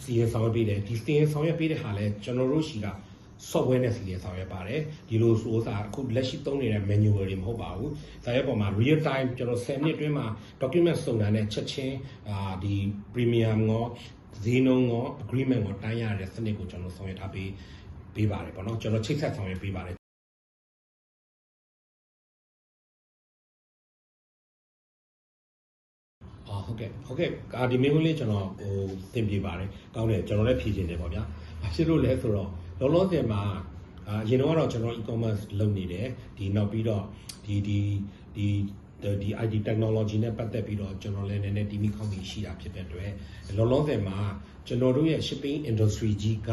စီရင်ဆောင်ရွက်ပေးတယ်ဒီစီရင်ဆောင်ရွက်ပေးတဲ့ဟာလဲကျွန်တော်တို့ရှိက software နဲ့စီရင်ဆောင်ရွက်ပါတယ်ဒီလိုဆိုတာအခုလက်ရှိသုံးနေတဲ့ manual တွေမဟုတ်ပါဘူးဒါရဲ့ပုံမှာ real time ကျွန်တော်10မိနစ်အတွင်းမှာ document စုံတာနဲ့ချက်ချင်းဒီ premium ရောဈေးနှုန်းရော agreement ကိုတိုင်းရတဲ့စနစ်ကိုကျွန်တော်ဆောင်ရွက်ထားပေးပါတယ်ပေါ့နော်ကျွန်တော်ချိတ်ဆက်ဆောင်ရွက်ပေးပါတယ်ဟုတ်ကဲ့ဒီမျိုးလေးကျွန်တော်သင်ပြပါတယ်ကောင်းတယ်ကျွန်တော်လည်းဖြည့်ချင်တယ်ပေါ့ဗျာဘာဖြစ်လို့လဲဆိုတော့လောလောဆယ်မှာအရင်တော့ကျွန်တော် e-commerce လုပ်နေတယ်ဒီနောက်ပြီးတော့ဒီ IT technology နဲ့ပတ်သက်ပြီးတော့ကျွန်တော်လည်းနည်းနည်းတီးမိခေါင်းပြီးရှိတာဖြစ်တဲ့အတွက်လောလောဆယ်မှာကျွန်တော်တို့ရဲ့ shipping industry ကြီးက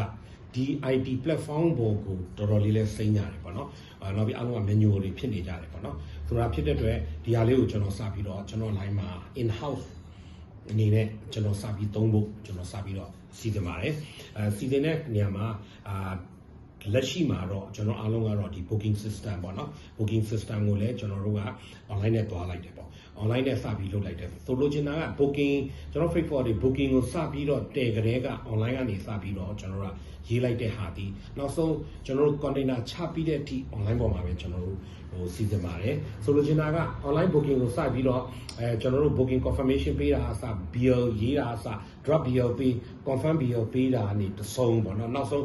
ဒီ IT platform ပေါ်ကိုတော်တော်လေးလဲစိမ့်ကြတယ်ပေါ့နော်နောက်ပြီးအားလုံးက manual တွေဖြစ်နေကြတယ်ပေါ့နော်ဆိုတာဖြစ်တဲ့အတွက်ဒီဟာလေးကိုကျွန်တော်စပြီးတော့ကျွန်တော် line မှာ in house အနေနဲ့ကျွန်တော်စပြီးသုံးဖို့ကျွန်တော်စပြီးတော့စီစဉ်ပါတယ်စီစဉ်တဲ့နေရာမှာလက်ရှိမှာတော့ကျွန်တော်အားလုံးကတော့ဒီ booking system ပေါ့နော် booking system ကိုလည်းကျွန်တော်တို့က online နဲ့တွားလိုက်တယ်ပေါ့ online နဲ့စပြီးလုပ်လိုက်တယ်ဆိုလိုချင်တာက booking ကျွန်တော် freight forwarding booking ကိုစပြီးတော့တည်ကြတဲ့က online ကနေစပြီးတော့ကျွန်တော်တို့ကရေးလိုက်တဲ့ဟာဒီနောက်ဆုံးကျွန်တော်တို့ container ချပြီးတဲ့အထိ online ပေါ်မှာပဲကျွန်တော်တို့စီစဉ်ပါတယ်ဆိုလိုချင်တာက online booking ကိုစပြီးတော့ကျွန်တော်တို့ booking confirmation ပေးတာအစ bill ရေးတာအစ drop bill ပေး confirm bill ပေးတာနေတဆုံးပေါ့နော်နောက်ဆုံး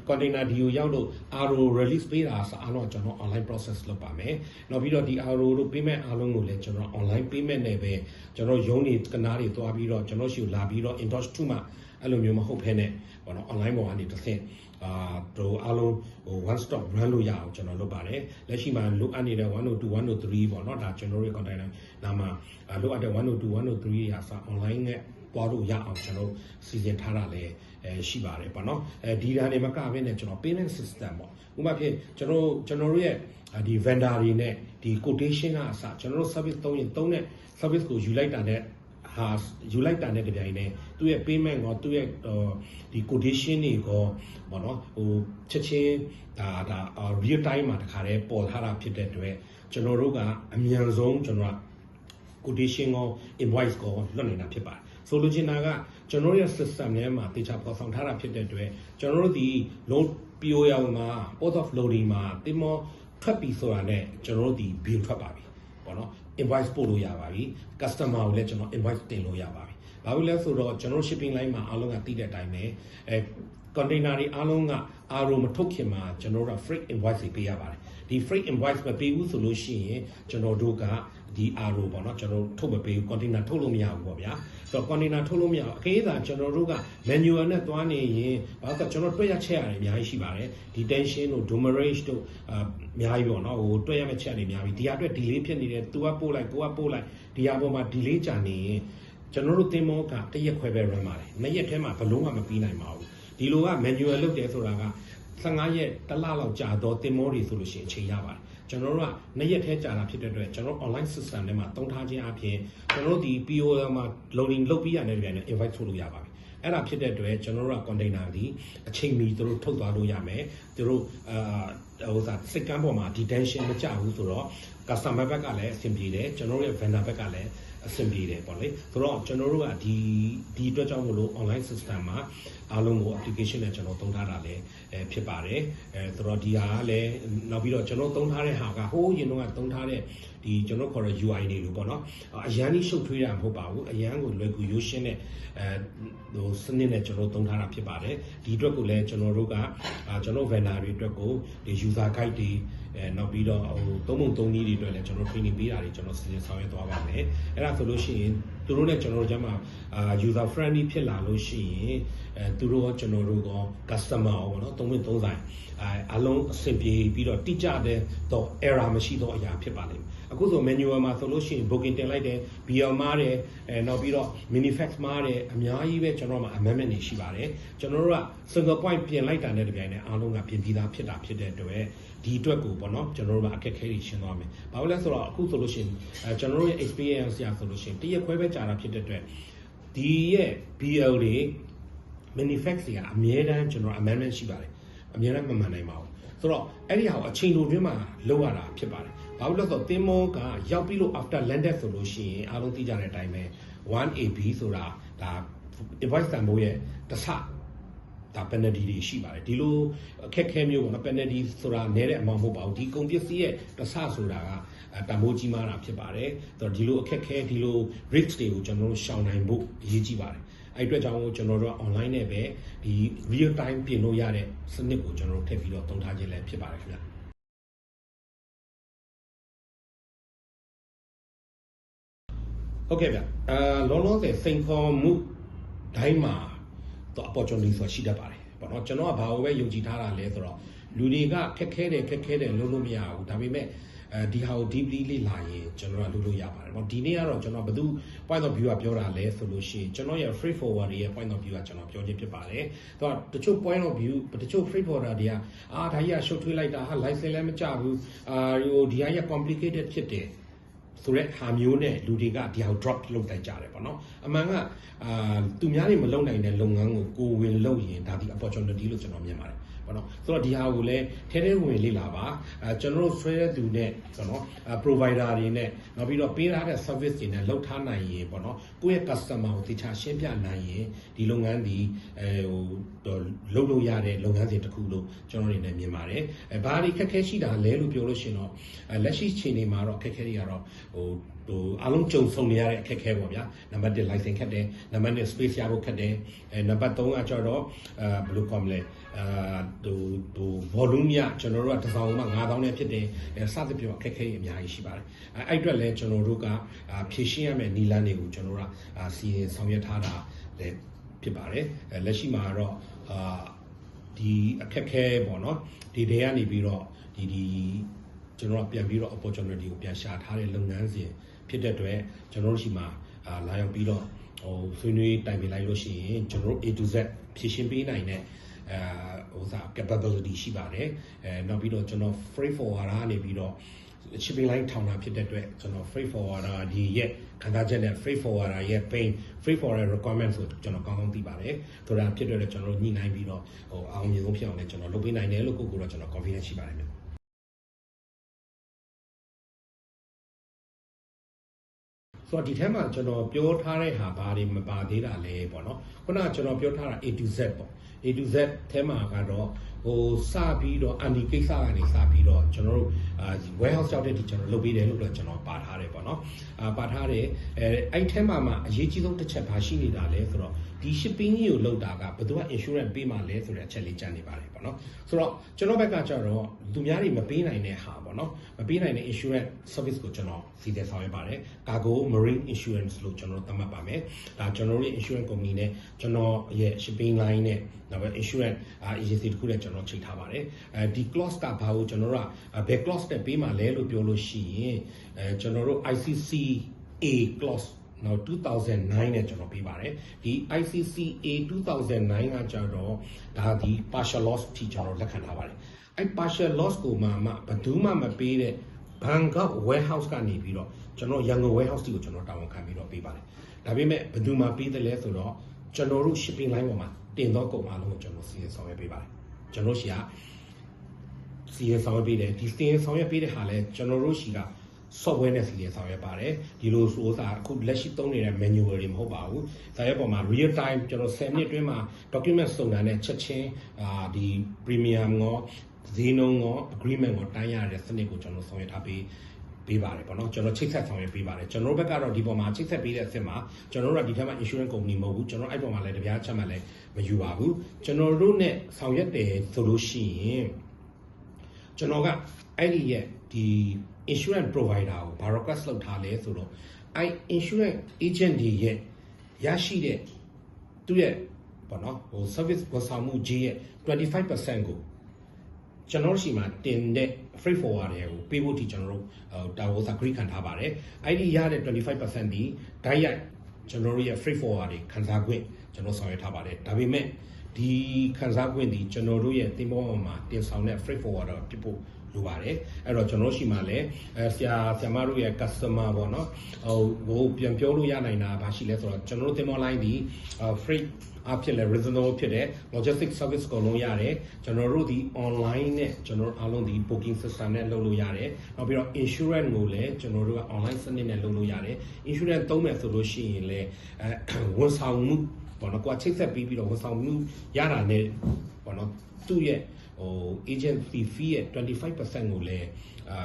container ဒီကိုရောက်လို့ RO release ပေးတာအစအားလုံးကျွန်တော် online process လုပ်ပါမယ်နောက်ပြီးတော့ဒီ RO တို့ payment အားလုံးကိုလည်းကျွန်တော် online payment နဲ့ပဲကျွန်တော်ရုံးတွေကနားတွေတွားပြီးတော့ကျွန်တော်ရှိကိုလာပြီးတော့ endorse to မှာအဲ့လိုမျိုးမဟုတ်ဖ ೇನೆ ပေါ့နော် online ပေါ်ကနေတစ်ဆင့်တို့အားလုံးone stop run လို့ရအောင်ကျွန်တော်လုပ်ပါတယ်လက်ရှိမှာလိုအပ်နေတဲ့102 103ပေါ့နော်ဒါကျွန်တော်ရဲ့ container နာမှာလိုအပ်တဲ့102 103ရာစ online နဲ့ပွားလို့ရအောင်ကျွန်တော်စီစဉ်ထားတာလည်းရှိပါတယ်ပေါ့နော်ဒီဓာတ်တွေမကဘဲနဲ့ကျွန်တော် payment system ပေါ့ဥပမာဖြစ်ကျွန်တော်ရဲ့ဒီ vendor တွေနဲ့ဒီ quotation ကအစကျွန်တော်တို့ service သုံးတဲ့ service ကိုယူလိုက်တာနဲ့ယူလိုက်တာနဲ့တပြိုင်တည်းသူ့ရဲ့ payment ကိုသူ့ရဲ့ဒီ quotation တွေကိုပေါ့နော်ချက်ချင်းဒါ real time မှာတခါတည်းပေါ်ထားတာဖြစ်တဲ့အတွက်ကျွန်တော်တို့ကအမြန်ဆုံးကျွန်တော်က quotation ကို invoice ကိုလွှတ်နေတာဖြစ်ပါတယ်ဆိုလိုချင်တာကကျွန်တော်ရဲ့ system ထဲမှာတေချာပေါ်ဆောင်ထားတာဖြစ်တဲ့အတွက်ကျွန်တော်တို့ဒီ load POL မှာ port of loading မှာတင်မောထွက်ပြီးဆိုတာနဲ့ကျွန်တော်တို့ဒီ bill ထွက်ပါပြီပေါ့နော် invoice ပို့လို့ရပါပြီ customer ကိုလည်းကျွန်တော် invoice တင်လို့ရပါပြီဘာလို့လဲဆိုတော့ကျွန်တော် shipping line မှာအားလုံးကသိတဲ့အတိုင်းပဲcontainer တွေအားလုံးက RO မထုတ်ခင်မှာကျွန်တော်တို့က freight invoice တွေပေးရပါတယ်ဒီ freight invoice မပေးဘူးဆိုလို့ရှိရင်ကျွန်တော်တို့ကဒီ RO ပေါ့နော်ကျွန်တော်ထုတ်မပေးဘူး container ထုတ်လို့မရဘူးပေါ့ဗျာဆိုတော့ container ထုတ်လို့မရဘူးအခေသာကျွန်တော်တို့က manual နဲ့သွားနေရင်ဘာလို့ကျွန်တော်တွေ့ရချက်ရတယ်အများကြီးရှိပါတယ်ဒီ tension တို့ demurrage တို့အများကြီးပေါ့နော်တွေ့ရမယ့်ချက်တွေအများကြီးဒီဟာအတွက် delay ဖြစ်နေတယ်သူကပို့လိုက်ကိုကပို့လိုက်ဒီဟာပေါ်မှာ delay ကြာနေရင်ကျွန်တော်တို့သင်္ဘောကတစ်ရက်ခွဲပဲ run ပါတယ်နှစ်ရက်ထဲမှာဘလုံးမပြီးနိုင်ပါဘူးဒီလိုက manual လုပ်တယ်ဆိုတာက15ရက်တစ်လလောက်ကြာတော့သင်္ဘောတွေဆိုလို့ရှိရင်အချိန်ရပါတယ်ကျွန်တော်တို့ကနှစ်ရက်ထဲကြာတာဖြစ်တဲ့အတွက်ကျွန်တော် online system ထဲမှာတုံးထားခြင်းအပြင်ကျွန်တော်တို့ဒီ POL မှာ loading လုပ်ပြီးရတဲ့ပြန်နဲ့ invite ထုတ်လို့ရပါပြီအဲ့ဒါဖြစ်တဲ့အတွက်ကျွန်တော်တို့က container ဒီအချိန်မီသူတို့ထုတ်သွားလို့ရမယ်သူတို့စိတ်ကမ်းပေါ်မှာ detention မကြဘူးဆိုတော့ customer ဘက်ကလည်းအဆင်ပြေတယ်ကျွန်တော်တို့ရဲ့ vendor ဘက်ကလည်းအဆင်ပြေတယ်ပေါ့လေဆိုတော့ကျွန်တော်တို့ကဒီအတွက်ကြောင့်မလို့ online system မှာအားလုံးကို application နဲ့ကျွန်တော်သုံးထားတာလည်းဖြစ်ပါတယ်ဆိုတော့ဒီဟာကလည်းနောက်ပြီးတော့ကျွန်တော်သုံးထားတဲ့ဟာကဟိုးရင်တော့သုံးထားတဲ့ဒီကျွန်တော်ခေါ်တဲ့ UI တွေလို့ပေါ့နော်အရန်ကြီးရှုပ်ထွေးတာမဟုတ်ပါဘူးအရန်ကိုလွယ်ကူရိုးရှင်းတဲ့စနစ်နဲ့ကျွန်တော်သုံးထားတာဖြစ်ပါတယ်ဒီအတွက်ကိုလည်းကျွန်တော်တို့ကကျွန်တော် vendor တွေအတွက်ကိုဒီ user guide တွေနောက်ပြီးတော့သုံးပုံသုံးနည်းတွေအတွက်လည်းကျွန်တော် training ပေးတာတွေကျွန်တော်စီစဉ်ဆောင်ရွက်သွားပါမယ်အဲ့ဒါဆိုလို့ရှိရင်သူတို့နဲ့ကျွန်တော်တို့ကျမှuser friendly ဖြစ်လာလို့ရှိရင်သူတို့ကကျွန်တော်တို့က customer ပေါ့နော်သုံးဝင်သုံးဆိုင်အလုံးအဆင်ပြေပြီးတော့တိကျတဲ့တော့ error မရှိတော့အရာဖြစ်ပါလိမ့်မယ်အခုဆို manual မှာဆိုလို့ရှိရင် booking တင်လိုက်တယ် BL မားတယ်နောက်ပြီးတော့ minifax မားတယ်အများကြီးပဲကျွန်တော်မှာ amendment တွေရှိပါတယ်ကျွန်တော်တို့က single point ပြင်လိုက်တာနဲ့တပြိုင်နက်အားလုံးကပြင်ပြီးသားဖြစ်တာဖြစ်တဲ့အတွက်ဒီအတွက်ကိုပေါ့နော်ကျွန်တော်တို့ကအခက်အခဲတွေရှင်းသွားမယ်ဘာလို့လဲဆိုတော့အခုဆိုလို့ရှိရင်ကျွန်တော်တို့ရဲ့ experience ရဆိုလို့ရှိရင်တရက်ခွဲပဲကြာတာဖြစ်တဲ့အတွက်ဒီရဲ့ BL တွေ manifest တွေကအများတန်းကျွန်တော် amendment ရှိပါတယ်အများတန်းမမှန်နိုင်ပါဘူးဆိုတော့အဲ့ဒီဟာကိုအချိန်တိုတွင်းမှာလောက်ရတာဖြစ်ပါတယ်ဘာလို့လဲဆိုတော့သင်္ဘောကရောက်ပြီးလို့ after landed ဆိုလို့ရှိရင်အားလုံးသိကြတဲ့အတိုင်းပဲ 1AB ဆိုတာဒါ invoice တန်ဖိုးရဲ့တစ်ဆဒါ penalty တွေရှိပါတယ်ဒီလိုအခက်ခဲမျိုးပေါ့နော် penalty ဆိုတာနည်းတဲ့အမှမဟုတ်ပါဘူးဒီကုန်ပစ္စည်းရဲ့တစ်ဆဆိုတာကတန်ဖိုးကြီးမားတာဖြစ်ပါတယ်ဒီလိုအခက်ခဲဒီလို risk တွေကိုကျွန်တော်တို့ရှောင်နိုင်ဖို့အရေးကြီးပါတယ်အဲ့အတွက်ကြောင့်ကျွန်တော်တို့ online နဲ့ပဲဒီ real time ပြင်လို့ရတဲ့စနစ်ကိုကျွန်တော်တို့ထည့်ပြီးတော့သုံးထားခြင်းလည်းဖြစ်ပါတယ်ခင်ဗျဟုတ်ကဲ့ဗျလောလောဆယ်စိန်ခေါ်မှုတိုင်းမှာတော့ opportunity ဆိုတာရှိတတ်ပါတယ်ပေါ့နော်ကျွန်တော်ကဘာလို့ပဲယုံကြည်ထားတာလဲဆိုတော့လူတွေကခက်ခဲတယ်လုံးလို့မရဘူးဒါပေမဲ့ဒီဟာကို deeply လေ့လာရင်ကျွန်တော်ကလုပ်လို့ရပါတယ်ပေါ့ဒီနေ့ကတော့ကျွန်တော်ဘယ်သူ point of view ကပြောတာလဲဆိုလို့ရှိရင်ကျွန်တော်ရဲ့ free forward ရဲ့ point of view ကကျွန်တော်ပြောခြင်းဖြစ်ပါတယ်တချို့ point of view တချို့ free forwarder တွေကဒါကြီးကရှုပ်ထွေးလိုက်တာဟာ license လည်းမကြဘူးဒီဟာကြီး complicated ဖြစ်တယ်ဆိုတဲ့ဟာမျိုးနဲ့လူတွေကဒီဟာ drop လုပ်တိုက်ကြတယ်ပေါ့နော်အမှန်ကသူများတွေမလုပ်နိုင်တဲ့လုပ်ငန်းကိုကိုဝင်လုပ်ရင်ဒါဒီ opportunity လို့ကျွန်တော်မြင်ပါတယ်ပေါ့နော်ဆိုတော့ဒီဟာကိုလည်းထဲဝင်လေ့လာပါကျွန်တော်တို့ဆွဲတဲ့သူနဲ့ပေါ့နော် provider တွေနဲ့နောက်ပြီးတော့ပေးထားတဲ့ service တွေနဲ့လုပ်ထားနိုင်ရင်ပေါ့နော်ကိုယ့်ရဲ့ customer ကိုတခြားရှင်းပြနိုင်ရင်ဒီလုပ်ငန်းဒီလုပ်လို့ရတဲ့လုပ်ငန်းစဉ်တစ်ခုလို့ကျွန်တော်တွေနဲ့မြင်ပါတယ်ဘာတွေခက်ခဲရှိတာလဲလို့ပြောလို့ရှိရင်တော့လက်ရှိချိန်တွေမှာတော့ခက်ခဲတွေကတော့အားလုံးကြုံဆုံနေရတဲ့အခက်အခဲပေါ့ဗျာနံပါတ်1 license ခက်တယ်နံပါတ်2 space ရဖို့ခက်တယ်နံပါတ်3ကကျတော့ဘယ်လိုကောမလဲvolume ရကျွန်တော်တို့ကတစ်ဆောင်မှ9000နဲ့ဖြစ်တယ်စသဖြင့်အခက်အခဲအများကြီးရှိပါတယ်အဲ့အတွက်လည်းကျွန်တော်တို့ကဖြည့်ရှင်းရမယ့်နည်းလမ်းတွေကိုကျွန်တော်တို့ကစီရင်ဆောင်ရွက်ထားတာလည်းဖြစ်ပါတယ်လက်ရှိမှာတော့ဒီအခက်အခဲပေါ့နော်ဒီတွေကနေပြီးတော့ဒီကျွန်တော်ပြန်ပြီးတော့ opportunity ကိုပြန်ရှာထားတဲ့လုပ်ငန်းစဉ်ဖြစ်တဲ့အတွက်ကျွန်တော်တို့ရှိမှာလာရောက်ပြီးတော့ဆွေးနွေးတိုင်ပင်လိုက်လို့ရှိရင်ကျွန်တော်တို့ A to Z ဖြည့်ရှင်းပေးနိုင်တဲ့capability ရှိပါတယ်နောက်ပြီးတော့ကျွန်တော် freight forwarder ကနေပြီးတော့ shipping line ထောင်တာဖြစ်တဲ့အတွက်ကျွန်တော် freight forwarder ဒီရဲ့ခံစားချက်နဲ့ freight forwarder ရဲ့ pain freight forwarder requirement ဆိုကျွန်တော်ကောင်းသိပါတယ်ဆိုတာဖြစ်တဲ့အတွက်ကျွန်တော်ညှိနှိုင်းပြီးတော့အောင်မြင်ဆုံးဖြစ်အောင်လည်းကျွန်တော်လုပ်ပေးနိုင်တယ်လို့ကိုတော့ကျွန်တော် confidence ရှိပါတယ်ဆိုတော့ဒီထဲမှာကျွန်တော်ပြောထားတဲ့ဟာဘာတွေမပါသေးတာလဲပေါ့နော်ခုနကကျွန်တော်ပြောထားတာ A to Z ပေါ့ A to Z ထဲမှာကတော့စပြီးတော့ anti ကိစ္စကနေစပြီးတော့ကျွန်တော်တို့ warehouse ရောက်တဲ့ဒီကျွန်တော်လုပ်ပေးတယ်လို့တော့ကျွန်တော်ပါထားတယ်ပေါ့နော်ပါထားတယ်အဲ့ထဲမှာအရေးကြီးဆုံးတစ်ချက်ဘာရှိနေတာလဲဆိုတော့ဒီ shipping ကြီးကိုလုပ်တာကဘယ်သူက insurance ပေးမှလဲဆိုတဲ့အချက်လေးကြံနေပါတယ်ပေါ့နော်ဆိုတော့ကျွန်တော်ဘက်ကကျတော့သူများတွေမပေးနိုင်တဲ့ဟာပေါ့နော်မပေးနိုင်တဲ့ insurance service ကိုကျွန်တော်စီစဉ်ဆောင်ရွက်ပါတယ် cargo marine insurance လို့ကျွန်တော်သတ်မှတ်ပါမယ်ဒါကျွန်တော်တို့ရဲ့ insurance company နဲ့ကျွန်တော်ရဲ့ shipping line နဲ့နောက်ပဲ insurance agency တခုနဲ့ကျွန်တော်ချိန်ထားပါတယ်ဒီ clause ကဘာကိုကျွန်တော်တို့ကဘယ် clause နဲ့ပေးမှလဲလို့ပြောလို့ရှိရင်ကျွန်တော်တို့ ICCA clause နောက်2009နဲ့ကျွန်တော်ပေးပါတယ်ဒီ ICCA 2009ကကျတော့ဒါဒီ partial loss ထိကျွန်တော်လက်ခံထားပါတယ်အဲ့ partial loss ကိုမှဘယ်သူမှမပေးတဲ့ Bangkok warehouse ကနေပြီးတော့ကျွန်တော်ရန်ကုန် warehouse ကိုကျွန်တော်တာဝန်ခံပြီးတော့ပေးပါတယ်ဒါပေမဲ့ဘယ်သူမှပေးတယ်လဲဆိုတော့ကျွန်တော်တို့ shipping line ပေါ်မှာတင်တော့ကုန်အားလုံးကိုကျွန်တော်စီစဉ်ဆောင်ရွက်ပေးပါတယ်ကျွန်တော်ရှိကစီရင်ဆောင်ရွက်ပေးတယ်ဒီစီရင်ဆောင်ရွက်ပေးတဲ့ဟာလဲကျွန်တော်တို့ရှိက software နဲ့စီရင်ဆောင်ရွက်ပါတယ်ဒီလိုဆိုတာအခုလက်ရှိသုံးနေတဲ့ manual တွေမဟုတ်ပါဘူးဒါရဲ့ပုံမှာ real time ကျွန်တော်10မိနစ်အတွင်းမှာ document စုံတာနဲ့ချက်ချင်းဒီ premium ရောဈေးနှုန်းရော agreement ကိုတိုင်းရတဲ့စနစ်ကိုကျွန်တော်ဆောင်ရွက်ထားပေးပါတယ်ပေါ့နော်ကျွန်တော်ချိတ်ဆက်ဆောင်ရွက်ပေးပါတယ်ကျွန်တော်တို့ဘက်ကတော့ဒီပေါ်မှာချိတ်ဆက်ပေးတဲ့အစ်မှာကျွန်တော်တို့ကဒီထက်မှ insurance company မဟုတ်ဘူးကျွန်တော်အဲ့ပေါ်မှာလည်းတပြားချက်မှလည်းမယူပါဘူးကျွန်တော်တို့ ਨੇ ဆောင်ရွက်တယ်ဆိုလို့ရှိရင်ကျွန်တော်ကအဲ့ဒီရဲ့ဒီ insurance provider ကိုဘာ request လုပ်ထားလဲဆိုတော့အဲ့ insurance agent တွေရဲ့ရရှိတဲ့သူ့ရဲ့ပေါ့နော်service ဝန်ဆောင်မှုကြီးရဲ့ 25% ကိုကျွန်တော်ရှိမှာတင်တဲ့ freight forwarder တွေကိုပေးဖို့ဒီကျွန်တော်တို့တာဝန်စာ agree ခံထားပါတယ်အဲ့ဒီရတဲ့ 25% ဒီဓာတ်ရိုက်ကျွန်တော်တို့ရဲ့ freight forwarder တွေခံစား권ကျွန်တော်ဆောင်ရွက်ထားပါတယ်ဒါပေမဲ့ဒီခံစား권ဒီကျွန်တော်တို့ရဲ့တင်ပေါ်မှာတင်ဆောင်တဲ့ freight forwarder ဖြစ်ဖို့လိုပါတယ်အဲ့တော့ကျွန်တော်ရှိမှလည်းဆရာမတို့ရဲ့ customer ပေါ့နော်ဟိုပြန်ပြောလို့ရနိုင်တာဘာရှိလဲဆိုတော့ကျွန်တော်တို့တင်ပေါ် line ဒီ freight အဖြစ်လဲ reasonable ဖြစ်တဲ့ logistic service ကိုလုံးရတယ်ကျွန်တော်တို့ဒီ online နဲ့ကျွန်တော်အားလုံးဒီ booking system နဲ့လုပ်လို့ရတယ်နောက်ပြီးတော့ insurance ကိုလည်းကျွန်တော်တို့က online စနစ်နဲ့လုပ်လို့ရတယ် insurance သုံးမယ်ဆိုလို့ရှိရင်လည်းဝန်ဆောင်မှု ပေါ့နော်ကိုကချိတ်ဆက်ပြီးတော့ဝန်ဆောင်မှုရတာနဲ့ပေါ့နော်သူ့ရဲ့agency fee ရဲ့ 25% ကိုလည်း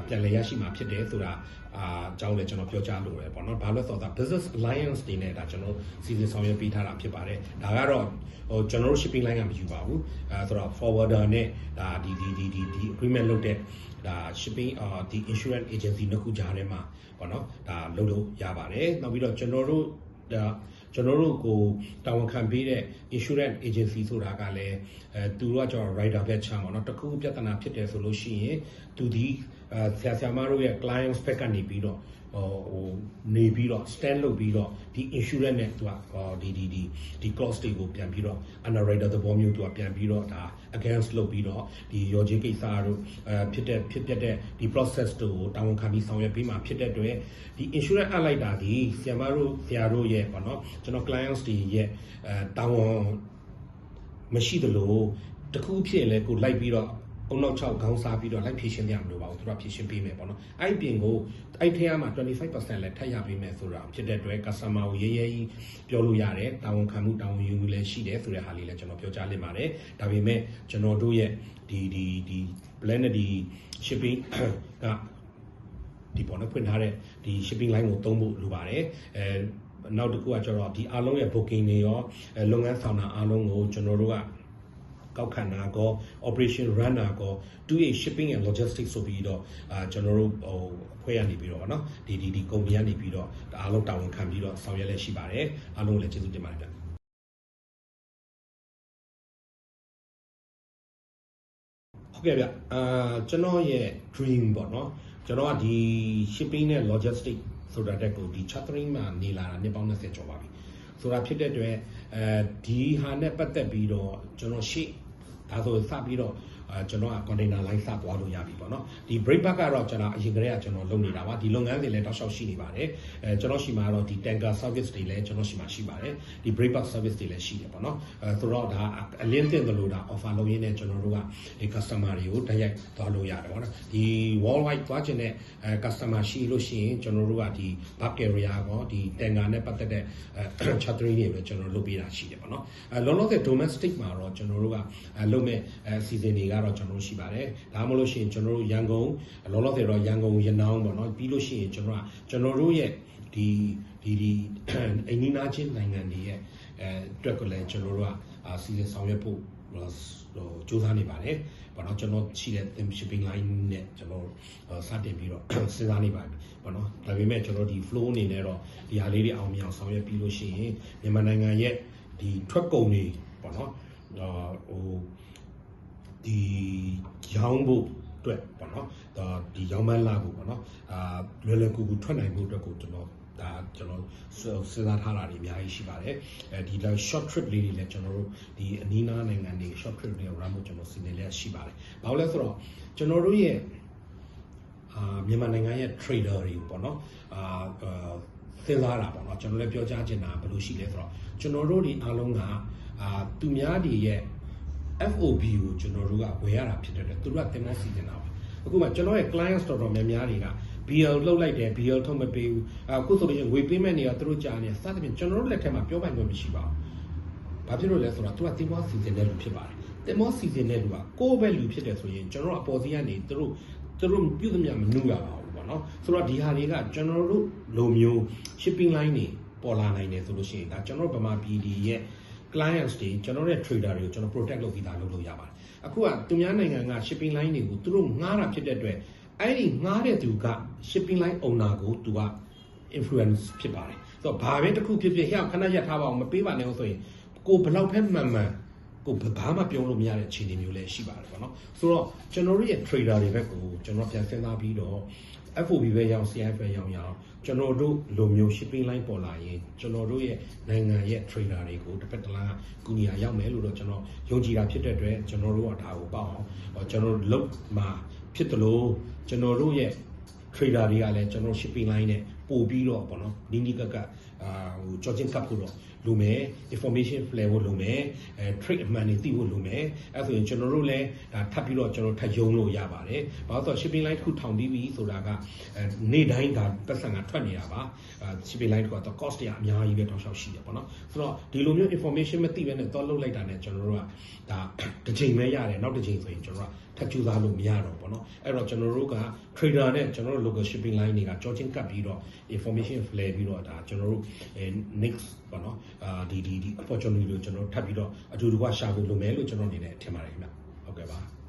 ပြန်လည်ရရှိမှာဖြစ်တယ်ဆိုတာအကြောင်းလည်းကျွန်တော်ပြောကြားလိုတယ်ပေါ့နော်ဘာလို့လဲဆိုတော့ business alliance တွေနဲ့ဒါကျွန်တော်စီစဉ်ဆောင်ရွက်ပေးထားတာဖြစ်ပါတယ်ဒါကတော့ကျွန်တော်တို့ shipping line ကမယူပါဘူးဆိုတော့ forwarder နဲ့ဒါဒီ agreement လုပ်တဲ့ဒါ shipping ဒီ insurance agency နှစ်ခုကြားထဲမှာပေါ့နော်ဒါလုပ်လို့ရပါတယ်နောက်ပြီးတော့ကျွန်တော်တို့ကိုတာဝန်ခံပေးတဲ့ insurance agency ဆိုတာကလည်းသူတို့ကကျွန်တော် rider ဘက်ချမ်းပေါ့နော်တခုပြဿနာဖြစ်တယ်ဆိုလို့ရှိရင်သူဒီဆရာမတို့ရဲ့ clients ဘက်ကနေပြီးတော့နေပြီးတော့ stand လုပ်ပြီးတော့ဒီ insurance နဲ့သူကဒီ cost တွေကိုပြန်ပြီးတော့ underwriter သဘောမျိုးသူကပြန်ပြီးတော့ဒါ against လုပ်ပြီးတော့ဒီရောချင်းကိစ္စတို့ဖြစ်တဲ့ဒီ process တို့တာဝန်ခံပြီးဆောင်ရွက်ပေးမှာဖြစ်တဲ့အတွက်ဒီ insurance အလိုက်တာဒီဆရာတို့ရဲ့ပေါ့နော်ကျွန်တော် clients တွေရဲ့တာဝန်မရှိသလိုတခုဖြစ်လဲကိုလိုက်ပြီးတော့အုံနောက်6ခေါင်းစားပြီးတော့လိုက်ဖြည့်ရှင်းရမလို့ပါဘူးသူတို့ဖြည့်ရှင်းပေးမယ်ပေါ့နော်အဲ့ပြင်ကိုအဲ့ထဲမှာ 25% လည်းထပ်ရပေးမယ်ဆိုတာဖြစ်တဲ့အတွက် customer ကိုရေးကြီးပြောလို့ရတယ်တာဝန်ခံမှုတာဝန်ယူမှုလည်းရှိတယ်ဆိုတဲ့ဟာလေးလည်းကျွန်တော်ပြောကြားလင်ပါတယ်ဒါပေမဲ့ကျွန်တော်တို့ရဲ့ဒီ blended ဒီ shipping ကဒီပေါ်နဲ့ဖွင့်ထားတဲ့ဒီ shipping line ကိုသုံးဖို့လိုပါတယ်နောက်တစ်ခုကကျတော့ဒီအားလုံးရဲ့ booking တွေရောလုပ်ငန်းဆောင်တာအားလုံးကိုကျွန်တော်တို့ကကောက်ခံတာကော operation runner ကောသူရဲ့ shipping and logistics ဆိုပြီးတော့ကျွန်တော်တို့အဖွဲ့ရနေပြီးတော့ဗောနော်ဒီကုမ္ပဏီကနေပြီးတော့အားလုံးတာဝန်ခံပြီးတော့ဆောင်ရွက်လက်ရှိပါတယ်အားလုံးလည်းကျေးဇူးတင်ပါတယ်ဗျဟုတ်ကဲ့ဗျကျွန်တော်ရဲ့ dream ပေါ့နော်ကျွန်တော်ကဒီ shipping နဲ့ logistics ဆိုတာတက်ကိုဒီ chartering မှာနေလာတာနှစ်ပေါင်း20ကျော်ပါပြီဆိုတာဖြစ်တဲ့အတွက်ဒီဟာနဲ့ပတ်သက်ပြီးတော့ကျွန်တော်ရှေ့ဒါဆိုစပြီးတော့ကျွန်တော်က container line စသွားလို့ရပြီပေါ့နော်ဒီ break back ကတော့ကျွန်တော်အရင်ကတည်းကကျွန်တော်လုပ်နေတာပါဒီလုပ်ငန်းတွေလည်းတောက်လျှောက်ရှိနေပါတယ်ကျွန်တော်ရှိမှာတော့ဒီ tanker service တွေလည်းကျွန်တော်ရှိမှာရှိပါတယ်ဒီ break back service တွေလည်းရှိတယ်ပေါ့နော်ဆိုတော့ဒါအလင်းတင်တယ်လို့ဒါ offer လုပ်ရင်းနဲ့ကျွန်တော်တို့ကဒီ customer တွေကိုတိုက်ရိုက်သွားလို့ရတယ်ပေါ့နော်ဒီ worldwide သွားခြင်းနဲ့ customer ရှိလို့ရှိရင်ကျွန်တော်တို့ကဒီ bulk carrier ကောဒီ tanker နဲ့ပတ်သက်တဲ့ chartering တွေပဲကျွန်တော်လုပ်ပေးတာရှိတယ်ပေါ့နော်လောလောဆယ် domestic မှာတော့ကျွန်တော်တို့ကလုပ်မဲ့season တွေကတော့ကျွန်တော်တို့ရှိပါတယ်ဒါမှမဟုတ်လို့ရှိရင်ကျွန်တော်တို့ရန်ကုန်လောလောဆယ်တော့ရန်ကုန်ရနောင်းပေါ့နော်ပြီးလို့ရှိရင်ကျွန်တော်တို့ရဲ့ဒီအိန္ဒိနာချင်းနိုင်ငံတွေရဲ့အတွက်ကလည်းကျွန်တော်တို့ကစီစဉ်ဆောင်ရွက်ဖို့စူးစမ်းနေပါတယ်ပေါ့နော်ကျွန်တော်ရှိတဲ့ shipping line နဲ့ကျွန်တော်စတင်ပြီးတော့စဉ်းစားနေပါပြီပေါ့နော်ဒါပေမဲ့ကျွန်တော်ဒီ flow အနေနဲ့တော့ဒီဟာလေးတွေအောင်မြင်အောင်ဆောင်ရွက်ပြီးလို့ရှိရင်မြန်မာနိုင်ငံရဲ့ဒီထွက်ကုန်တွေပေါ့နော်ဒီရောင်းဖို့အတွက်ပေါ့နော်ဒီရောင်းမန်းလာဖို့ပေါ့နော်လွယ်လွယ်ကူကူထွက်နိုင်ဖို့အတွက်ကိုကျွန်တော်စဉ်းစားထားတာတွေအများကြီးရှိပါတယ်ဒီ short trip လေးတွေလည်းကျွန်တော်တို့ဒီအနီးနားနိုင်ငံတွေ short trip တွေ run ဖို့ကျွန်တော်စီစဉ်လည်းရှိပါတယ်ဘာလို့လဲဆိုတော့ကျွန်တော်တို့ရဲ့မြန်မာနိုင်ငံရဲ့ trader တွေပေါ့နော်စဉ်းစားတာပေါ့နော်ကျွန်တော်လည်းပြောကြားချင်တာဘယ်လိုရှိလဲဆိုတော့ကျွန်တော်တို့ဒီအားလုံးကသူများတွေရဲ့FOB ကိုကျွန်တော်တို့ကဝယ်ရတာဖြစ်တဲ့အတွက်သူတို့ကတင်မောစီတင်တာပါအခုမှကျွန်တော်ရဲ့ clients တော်တော်များများတွေက BL လှုပ်လိုက်တယ် BL ထုတ်မပေးဘူးအခုဆိုရင်ငွေပေးမဲ့နေရသူတို့ကြားနေစသဖြင့်ကျွန်တော်တို့လက်ထက်မှာပြောပိုင်ခွင့်မရှိပါဘူးဘာဖြစ်လို့လဲဆိုတော့သူကတင်မောစီတင်တဲ့လူဖြစ်ပါတယ်တင်မောစီတင်တဲ့လူကကိုယ့်ဘက်လူဖြစ်တယ်ဆိုရင်ကျွန်တော်တို့အပေါ်စီကနေသူတို့ပြုသမျှမနှုတ်ရပါဘူးပေါ့နော်ဆိုတော့ဒီဟာတွေကကျွန်တော်တို့လိုမျိုး shipping line တွေပေါ်လာနိုင်တယ်ဆိုလို့ရှိရင်ဒါကျွန်တော်တို့ဗမာပြည်ရဲ့clients တွေကျွန်တော်ရဲ့ trader တွေကိုကျွန်တော် protect လုပ်ပြီးသားလုပ်လို့ရပါတယ်အခုကသူများနိုင်ငံက shipping line တွေကိုသူတို့ငှားတာဖြစ်တဲ့အတွက်အဲ့ဒီငှားတဲ့သူက shipping line owner ကိုသူက influence ဖြစ်ပါတယ်ဆိုတော့ဘာပဲတစ်ခုဖြစ်ဖြစ်ဟဲ့ခဏရက်ထားပါအောင်မပေးပါနဲ့ဆိုရင်ကိုဘလောက်ဖက်မှန်ကိုဘာမှပြောလို့မရတဲ့အခြေအနေမျိုးလည်းရှိပါတယ်ပေါ့နော်ဆိုတော့ကျွန်တော်တို့ရဲ့ trader တွေဘက်ကိုကျွန်တော်ပြန်စဉ်းစားပြီးတော့ FOB ပဲရောင်း CIF ပဲရောင်းကျွန်တော်တို့လိုမျိုး shipping line ပေါ်လာရင်ကျွန်တော်တို့ရဲ့နိုင်ငံရဲ့ trader တွေကိုတစ်ဖက်တစ်လမ်းကူညီရောက်မယ်လို့တော့ကျွန်တော်ယုံကြည်တာဖြစ်တဲ့အတွက်ကျွန်တော်တို့ကဒါကိုပေါ့အောင်ကျွန်တော်တို့လုပ်မှာဖြစ်တယ်လို့ကျွန်တော်တို့ရဲ့ trader တွေကလည်းကျွန်တော် shipping line နဲ့ ပို့ပြီးတော့ပေါ့နော်နီးနီးကပ်ဟိုကြောချင်းကပ်ဖို့တော့လိုမယ် information flow ဖို့လိုမယ်trade အမှန်တွေသိဖို့လိုမယ်အဲ့ဆိုရင်ကျွန်တော်တို့လည်းဒါထပ်ပြီးတော့ကျွန်တော်ထပ်ယုံလို့ရပါတယ်ဘာလို့ဆိုတော့ shipping line တစ်ခုထောင်ပြီးပြီဆိုတာကနေ့တိုင်းဒါပတ်စံကထွက်နေတာပါshipping line တစ်ခုကတော့ cost တွေအများကြီးပဲတောက်လျှောက်ရှိတယ်ပေါ့နော်ဆိုတော့ဒီလိုမျိုး information မသိဘဲနဲ့တော့လုပ်လိုက်တာနဲ့ကျွန်တော်တို့ကဒါတစ်ချိန်ပဲရတယ်နောက်တစ်ချိန်ဆိုရင်ကျွန်တော်ကထပ်ကြိုးစားလို့မရတော့ပေါ့နော်အဲ့တော့ကျွန်တော်တို့က trader နဲ့ကျွန်တော်တို့ local shipping line တွေကကြောချင်းကပ်ပြီးတော့ information flow ပြီးတော့ဒါကျွန်တော်တို့next ပေါ့နော်ဒီ opportunity ကိုကျွန်တော်ထပ်ပြီးတော့အတူတူကရှာဖို့လိုမယ်လို့ကျွန်တော်အနေနဲ့ထင်ပါတယ်ခင်ဗျဟုတ်ကဲ့ပါ